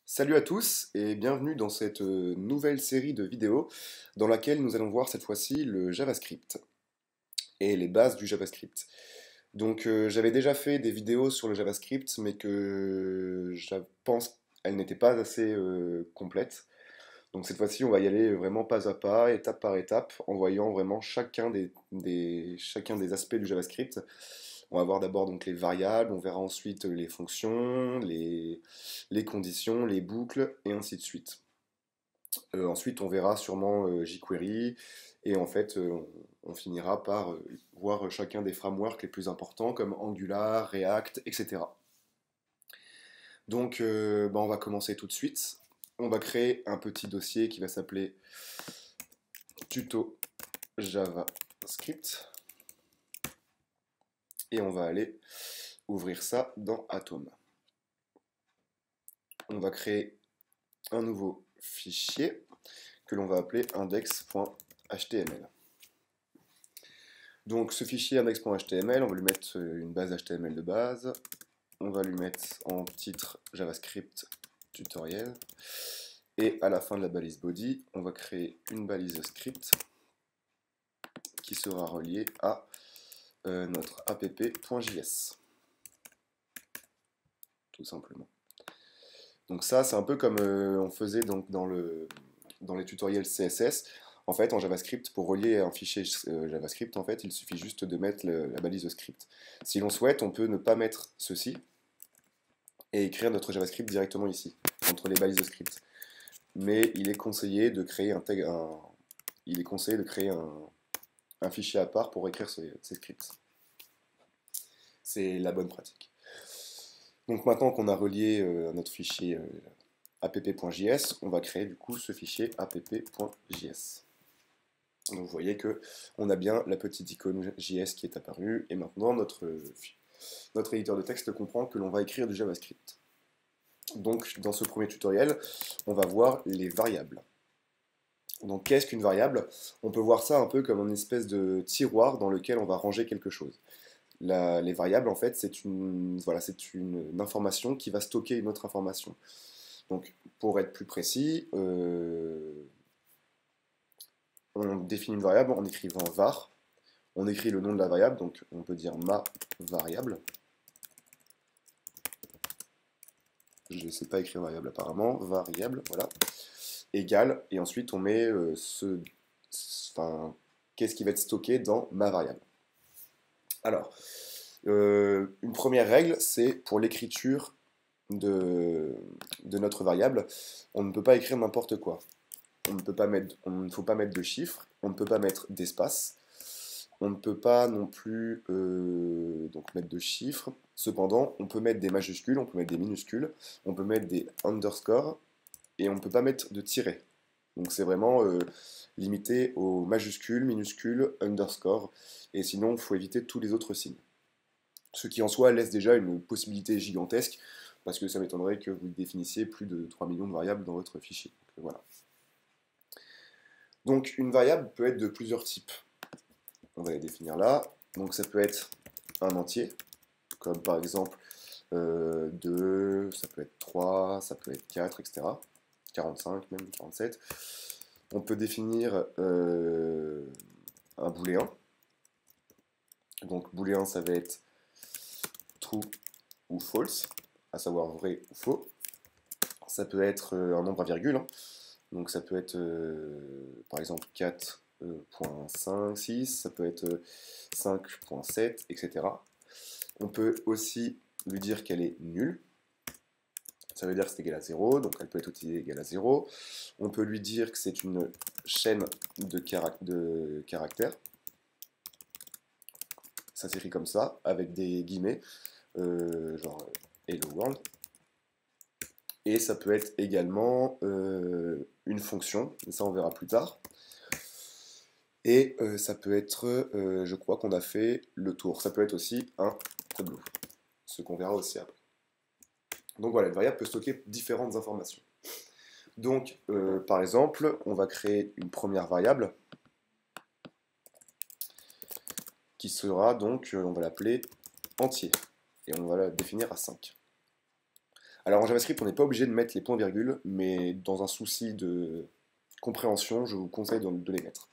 Salut à tous et bienvenue dans cette nouvelle série de vidéos dans laquelle nous allons voir cette fois-ci le JavaScript et les bases du JavaScript. Donc j'avais déjà fait des vidéos sur le JavaScript mais que je pense qu'elles n'étaient pas assez complètes. Donc cette fois-ci on va y aller vraiment pas à pas, étape par étape, en voyant vraiment chacun des aspects du JavaScript. On va voir d'abord donc les variables, on verra ensuite les fonctions, les conditions, les boucles, et ainsi de suite. Ensuite, on verra sûrement jQuery, et en fait, on finira par voir chacun des frameworks les plus importants, comme Angular, React, etc. Donc, on va commencer tout de suite. On va créer un petit dossier qui va s'appeler tuto JavaScript, et on va aller ouvrir ça dans Atom. On va créer un nouveau fichier que l'on va appeler index.html. Donc ce fichier index.html, on va lui mettre une base HTML de base, on va lui mettre en titre JavaScript tutoriel, et à la fin de la balise body, on va créer une balise script qui sera reliée à notre app.js, tout simplement. Donc ça, c'est un peu comme on faisait donc dans les tutoriels CSS. En fait, en JavaScript, pour relier un fichier JavaScript, en fait, il suffit juste de mettre la balise script. Si l'on souhaite, on peut ne pas mettre ceci et écrire notre JavaScript directement ici, entre les balises script. Mais il est conseillé de créer un fichier à part pour écrire ces scripts. C'est la bonne pratique. Donc maintenant qu'on a relié notre fichier app.js, on va créer du coup ce fichier app.js. Donc vous voyez que on a bien la petite icône JS qui est apparue, et maintenant notre éditeur de texte comprend que l'on va écrire du JavaScript. Donc dans ce premier tutoriel, on va voir les variables. Donc qu'est-ce qu'une variable? On peut voir ça un peu comme une espèce de tiroir dans lequel on va ranger quelque chose. Les variables, en fait, c'est une information qui va stocker une autre information. Donc pour être plus précis, on définit une variable en écrivant var. On écrit le nom de la variable, donc on peut dire ma variable. Je ne sais pas écrire variable apparemment, variable, voilà, égale, et ensuite on met qu'est-ce qui va être stocké dans ma variable. Alors, une première règle, c'est pour l'écriture de notre variable, on ne peut pas écrire n'importe quoi. On ne faut pas mettre de chiffres, on ne peut pas mettre d'espace, on ne peut pas non plus donc mettre de chiffres. Cependant, on peut mettre des majuscules, on peut mettre des minuscules, on peut mettre des underscores, et on ne peut pas mettre de tiret. Donc c'est vraiment limité aux majuscules, minuscules, underscore, et sinon il faut éviter tous les autres signes. Ce qui en soi laisse déjà une possibilité gigantesque, parce que ça m'étonnerait que vous définissiez plus de 3 millions de variables dans votre fichier. Donc, voilà. Donc une variable peut être de plusieurs types. On va les définir là. Donc ça peut être un entier, comme par exemple 2, ça peut être 3, ça peut être 4, etc. 45 même, 47. On peut définir un booléen. Donc booléen, ça va être true ou false, à savoir vrai ou faux. Ça peut être un nombre à virgule, hein. Donc ça peut être par exemple 4.56, ça peut être 5.7, etc. On peut aussi lui dire qu'elle est nulle. Ça veut dire que c'est égal à 0, donc elle peut être aussi égale à 0. On peut lui dire que c'est une chaîne de caractères. Ça s'écrit comme ça, avec des guillemets, genre Hello World. Et ça peut être également une fonction, et ça on verra plus tard. Et ça peut être, je crois qu'on a fait le tour. Ça peut être aussi un tableau, ce qu'on verra aussi après. Donc voilà, une variable peut stocker différentes informations. Donc, par exemple, on va créer une première variable qui sera donc, on va l'appeler entier, et on va la définir à 5. Alors en JavaScript, on n'est pas obligé de mettre les points-virgules, mais dans un souci de compréhension, je vous conseille de les mettre.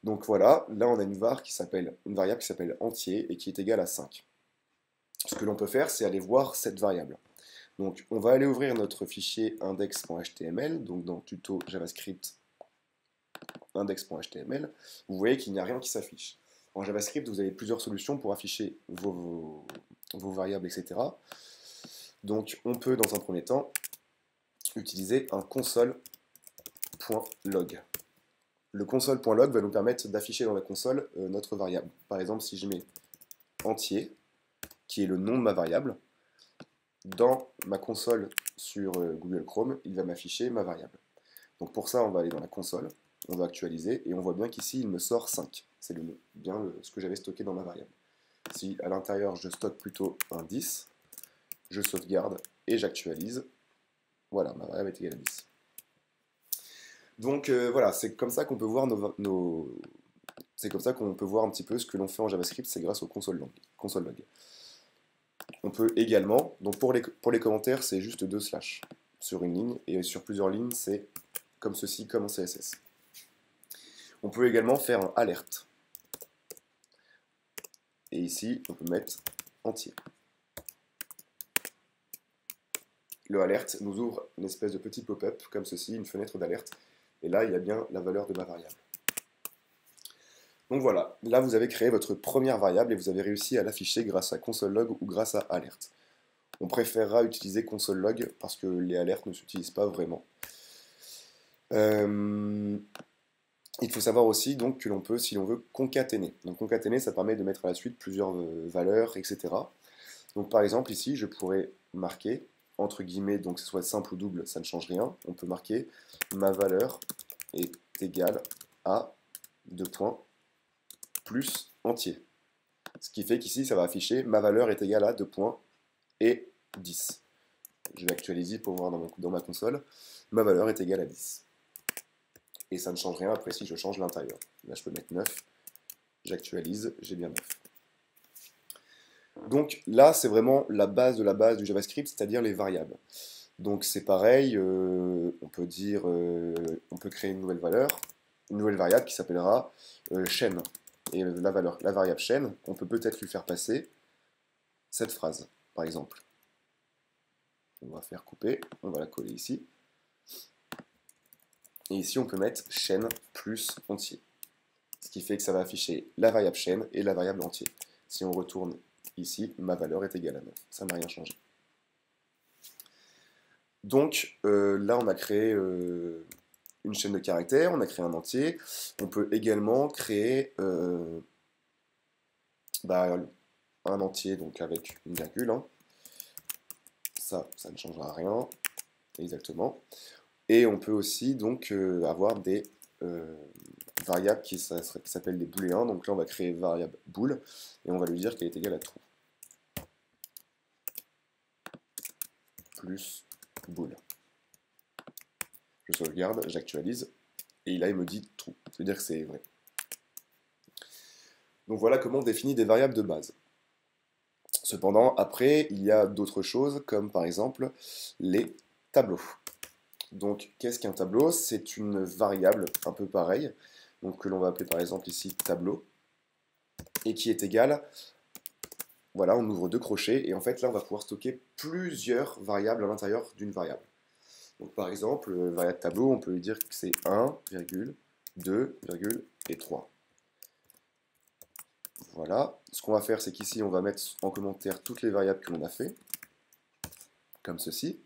Donc voilà, là on a une variable qui s'appelle entier et qui est égale à 5. Ce que l'on peut faire, c'est aller voir cette variable. Donc on va aller ouvrir notre fichier index.html, donc dans tuto JavaScript index.html, vous voyez qu'il n'y a rien qui s'affiche. En JavaScript, vous avez plusieurs solutions pour afficher vos variables, etc. Donc on peut, dans un premier temps, utiliser un console.log. Le console.log va nous permettre d'afficher dans la console notre variable. Par exemple, si je mets entier, qui est le nom de ma variable, dans ma console sur Google Chrome, il va m'afficher ma variable. Donc pour ça, on va aller dans la console, on va actualiser, et on voit bien qu'ici, il me sort 5. C'est bien ce que j'avais stocké dans ma variable. Si à l'intérieur, je stocke plutôt un 10, je sauvegarde et j'actualise. Voilà, ma variable est égale à 10. Donc voilà, c'est comme ça qu'on peut voir c'est comme ça qu'on peut voir un petit peu ce que l'on fait en JavaScript, c'est grâce au console.log. On peut également, donc pour les commentaires, c'est juste 2 slash sur une ligne, et sur plusieurs lignes, c'est comme ceci, comme en CSS. On peut également faire un alert. Et ici, on peut mettre entier. Le alert nous ouvre une espèce de petit pop-up, comme ceci, une fenêtre d'alerte. Et là, il y a bien la valeur de ma variable. Donc voilà, là vous avez créé votre première variable et vous avez réussi à l'afficher grâce à console.log ou grâce à alert. On préférera utiliser console.log parce que les alertes ne s'utilisent pas vraiment. Il faut savoir aussi donc que l'on peut, si l'on veut, concaténer. Donc concaténer, ça permet de mettre à la suite plusieurs valeurs, etc. Donc par exemple ici, je pourrais marquer, entre guillemets, donc que ce soit simple ou double, ça ne change rien. On peut marquer ma valeur est égale à 2 points plus entier. Ce qui fait qu'ici, ça va afficher ma valeur est égale à 2 points et 10. Je vais actualiser pour voir dans ma console. Ma valeur est égale à 10. Et ça ne change rien après si je change l'intérieur. Là, je peux mettre 9. J'actualise, j'ai bien 9. Donc là, c'est vraiment la base de la base du JavaScript, c'est-à-dire les variables. Donc c'est pareil, on peut créer une nouvelle variable qui s'appellera chaîne. Et la variable chaîne, on peut peut-être lui faire passer cette phrase, par exemple. On va faire couper, on va la coller ici. Et ici, on peut mettre chaîne plus entier. Ce qui fait que ça va afficher la variable chaîne et la variable entier. Si on retourne ici, ma valeur est égale à 9. Ça n'a rien changé. Donc là, on a créé une chaîne de caractères, on a créé un entier. On peut également créer un entier donc avec une virgule. Hein. Ça ne changera rien. Exactement. Et on peut aussi donc avoir des variables qui s'appellent des booléens. Donc là, on va créer variable bool et on va lui dire qu'elle est égale à true. Plus bool. Je sauvegarde, j'actualise, et là il me dit true. Ça veut dire que c'est vrai. Donc voilà comment on définit des variables de base. Cependant, après, il y a d'autres choses, comme par exemple les tableaux. Donc, qu'est-ce qu'un tableau? C'est une variable un peu pareille, donc que l'on va appeler par exemple ici tableau, et qui est égale, voilà, on ouvre 2 crochets, et en fait là on va pouvoir stocker plusieurs variables à l'intérieur d'une variable. Donc par exemple, variable tableau, on peut lui dire que c'est 1, 2, et 3. Voilà, ce qu'on va faire, c'est qu'ici on va mettre en commentaire toutes les variables que l'on a fait, comme ceci.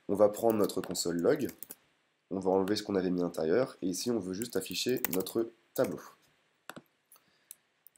On va prendre notre console log, on va enlever ce qu'on avait mis à l'intérieur, et ici on veut juste afficher notre tableau.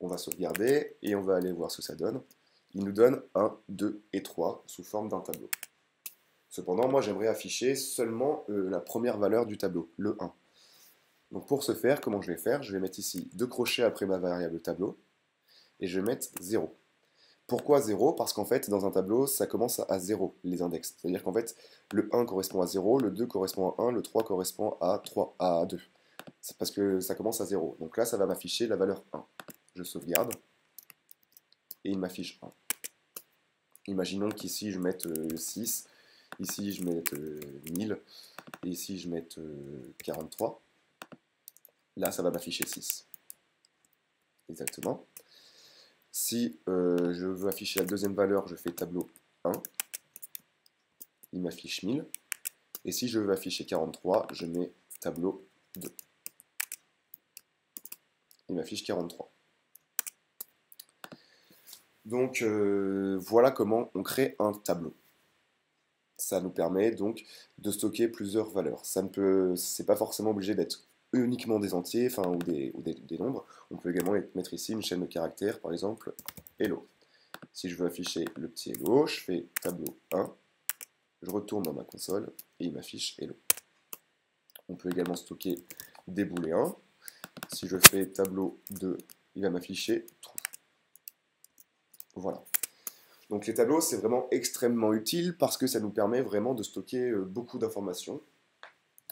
On va sauvegarder, et on va aller voir ce que ça donne. Il nous donne 1, 2 et 3 sous forme d'un tableau. Cependant, moi j'aimerais afficher seulement la première valeur du tableau, le 1. Donc pour ce faire, comment je vais faire? Je vais mettre ici 2 crochets après ma variable tableau, et je vais mettre 0. Pourquoi 0? Parce qu'en fait, dans un tableau, ça commence à 0, les index. C'est-à-dire qu'en fait, le 1 correspond à 0, le 2 correspond à 1, le 3 correspond à 2. C'est parce que ça commence à 0. Donc là, ça va m'afficher la valeur 1. Je sauvegarde, et il m'affiche 1. Imaginons qu'ici je mette 6, ici je mette 1000, et ici je mette 43. Là, ça va m'afficher 6. Exactement. Si je veux afficher la deuxième valeur, je fais tableau 1. Il m'affiche 1000. Et si je veux afficher 43, je mets tableau 2. Il m'affiche 43. Donc voilà comment on crée un tableau. Ça nous permet donc de stocker plusieurs valeurs. Ça ne peut, c'est pas forcément obligé d'être uniquement des entiers, enfin ou des nombres. On peut également mettre ici une chaîne de caractères, par exemple hello. Si je veux afficher le petit hello, je fais tableau 1, je retourne dans ma console et il m'affiche hello. On peut également stocker des booléens. Si je fais tableau 2, il va m'afficher true. Voilà. Donc les tableaux, c'est vraiment extrêmement utile parce que ça nous permet vraiment de stocker beaucoup d'informations.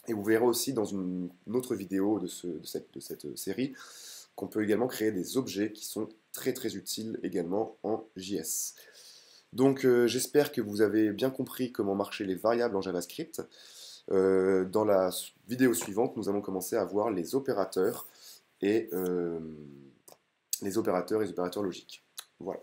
Et vous verrez aussi dans une autre vidéo de cette série qu'on peut également créer des objets qui sont très très utiles également en JS. Donc j'espère que vous avez bien compris comment marchaient les variables en JavaScript. Dans la vidéo suivante, nous allons commencer à voir les opérateurs et les opérateurs logiques. Voilà.